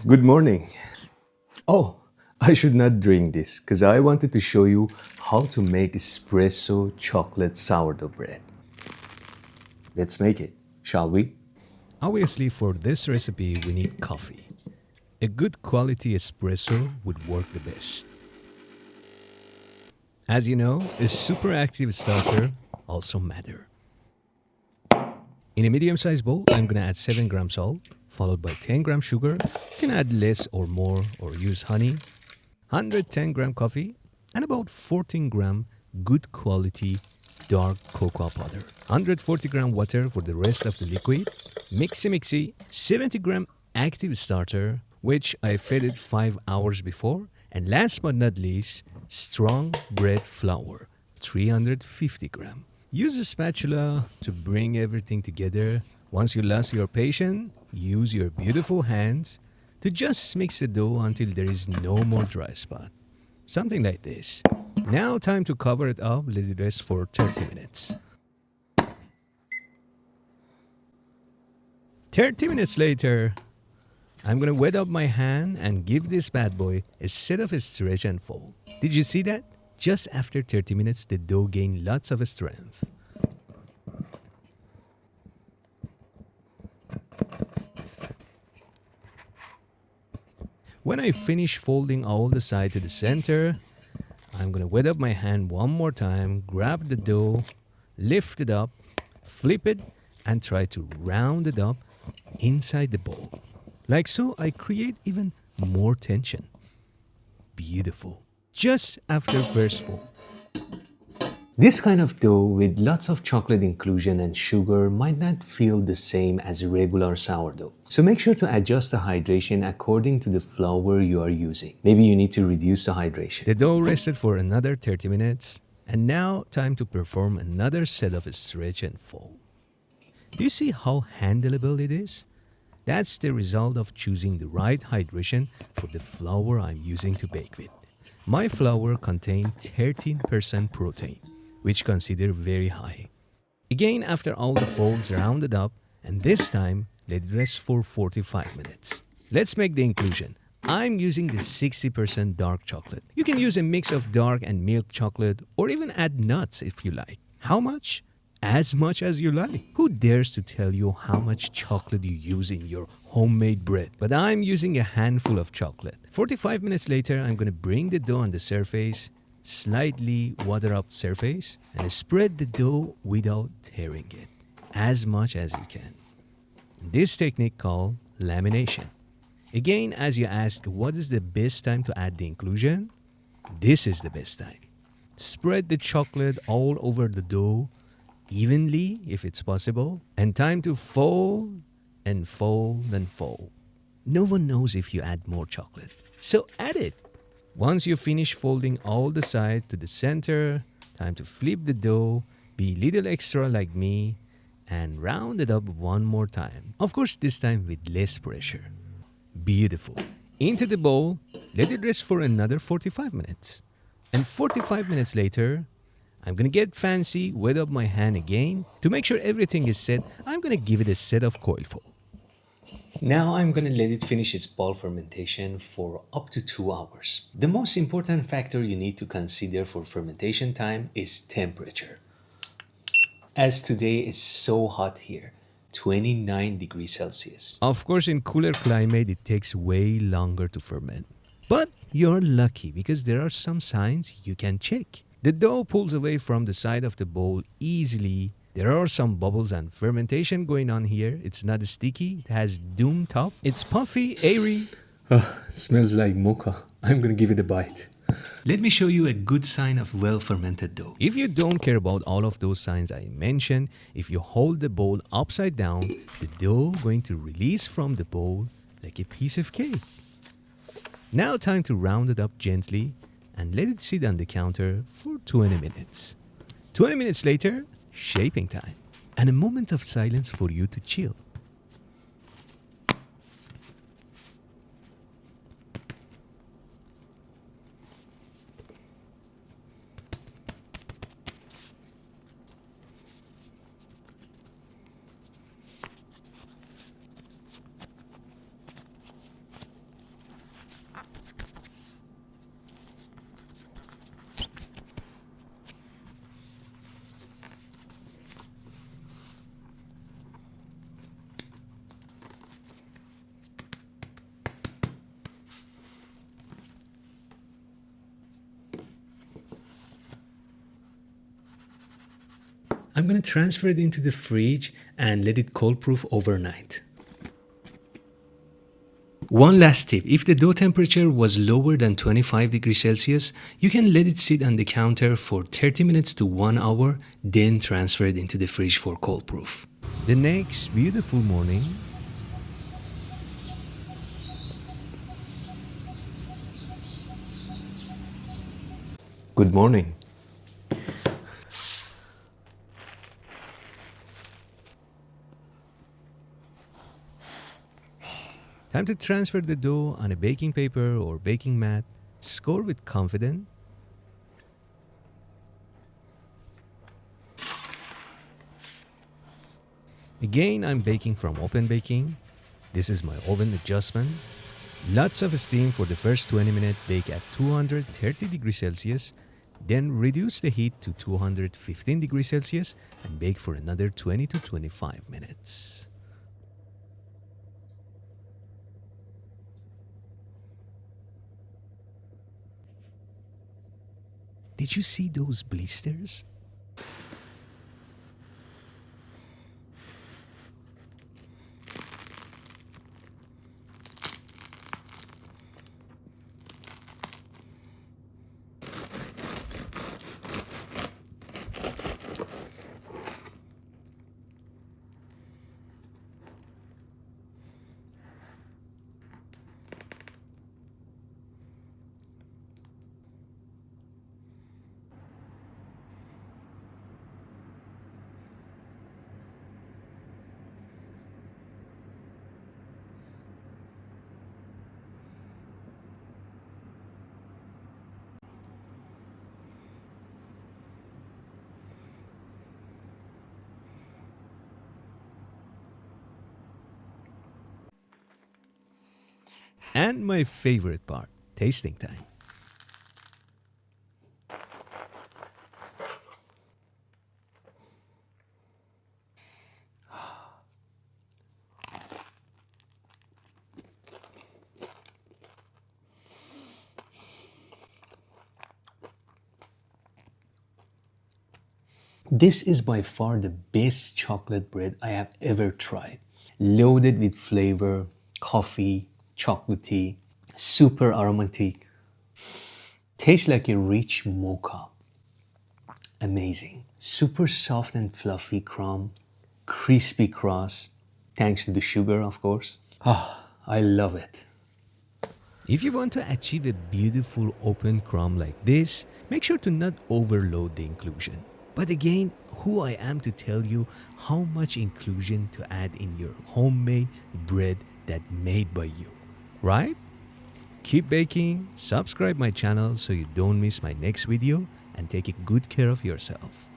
Good morning. Oh, I should not drink this because I wanted to show you how to make espresso chocolate sourdough bread. Let's make it, shall we? Obviously, for this recipe, we need coffee. A good quality espresso would work the best. As you know, a super active starter also matter. In a medium-sized bowl, I'm gonna add 7 grams salt, followed by 10 grams sugar. You can add less or more or use honey. 110 gram coffee and about 14 gram good quality dark cocoa powder. 140 gram water for the rest of the liquid. Mixy. 70 gram active starter, which I fed it 5 hours before. And last but not least, strong bread flour, 350 gram. Use a spatula to bring everything together. Once you lost your patience, use your beautiful hands to just mix the dough until there is no more dry spot. Something like this. Now time to cover it up, let it rest for 30 minutes. 30 minutes later, I'm gonna wet up my hand and give this bad boy a set of stretch and fold. Did you see that? Just after 30 minutes, the dough gained lots of strength. When I finish folding all the side to the center, I'm gonna wet up my hand one more time, grab the dough, lift it up, flip it, and try to round it up inside the bowl. Like so, I create even more tension. Beautiful. Just after first fold. This kind of dough with lots of chocolate inclusion and sugar might not feel the same as regular sourdough. So make sure to adjust the hydration according to the flour you are using. Maybe you need to reduce the hydration. The dough rested for another 30 minutes. And now time to perform another set of stretch and fold. Do you see how handleable it is? That's the result of choosing the right hydration for the flour I'm using to bake with. My flour contains 13% protein, which consider very high. Again, after all the folds rounded up, and this time let it rest for 45 minutes. Let's make the inclusion. I'm using the 60% dark chocolate. You can use a mix of dark and milk chocolate or even add nuts if you like. How much? As much as you like. Who dares to tell you how much chocolate you use in your homemade bread? But I'm using a handful of chocolate. 45 minutes later, I'm going to bring the dough on the surface, slightly water up surface, and spread the dough without tearing it, as much as you can. This technique called lamination. Again, as you ask, what is the best time to add the inclusion? This is the best time. Spread the chocolate all over the dough evenly if it's possible, and time to fold and fold and fold. No one knows if you add more chocolate, so add it. Once you finish folding all the sides to the center, time to flip the dough, be a little extra like me, and round it up one more time. Of course, this time with less pressure. Beautiful. Into the bowl, let it rest for another 45 minutes. And 45 minutes later, I'm gonna get fancy, wet up my hand again. To make sure everything is set, I'm gonna give it a set of coil fold. Now I'm gonna let it finish its ball fermentation for up to 2 hours. The most important factor you need to consider for fermentation time is temperature. As today is so hot here, 29 degrees Celsius. Of course, in cooler climate, it takes way longer to ferment. But you're lucky because there are some signs you can check. The dough pulls away from the side of the bowl easily. There are some bubbles and fermentation going on here. It's not sticky. It has doom top. It's puffy, airy. Smells like mocha. I'm gonna give it a bite. Let me show you a good sign of well-fermented dough. If you don't care about all of those signs I mentioned, if you hold the bowl upside down, the dough going to release from the bowl like a piece of cake. Now time to round it up gently and let it sit on the counter for 20 minutes. 20 minutes later, shaping time, and a moment of silence for you to chill. I'm going to transfer it into the fridge and let it cold proof overnight. One last tip, if the dough temperature was lower than 25 degrees Celsius, you can let it sit on the counter for 30 minutes to 1 hour, then transfer it into the fridge for cold proof. The next beautiful morning, Good morning. time to transfer the dough on a baking paper or baking mat. Score with confidence. Again, I'm baking from open baking. This is my oven adjustment. Lots of steam for the first 20 minutes. Bake at 230 degrees Celsius. Then reduce the heat to 215 degrees Celsius and bake for another 20 to 25 minutes. Did you see those blisters? And my favorite part, tasting time. This is by far the best chocolate bread I have ever tried. Loaded with flavor, coffee, chocolatey, super aromatic. Tastes like a rich mocha. Amazing. Super soft and fluffy crumb, crispy crust, thanks to the sugar, of course. Ah, I love it. If you want to achieve a beautiful open crumb like this, make sure to not overload the inclusion. But again, who I am to tell you how much inclusion to add in your homemade bread that made by you, right? Keep baking, subscribe my channel so you don't miss my next video, and take good care of yourself.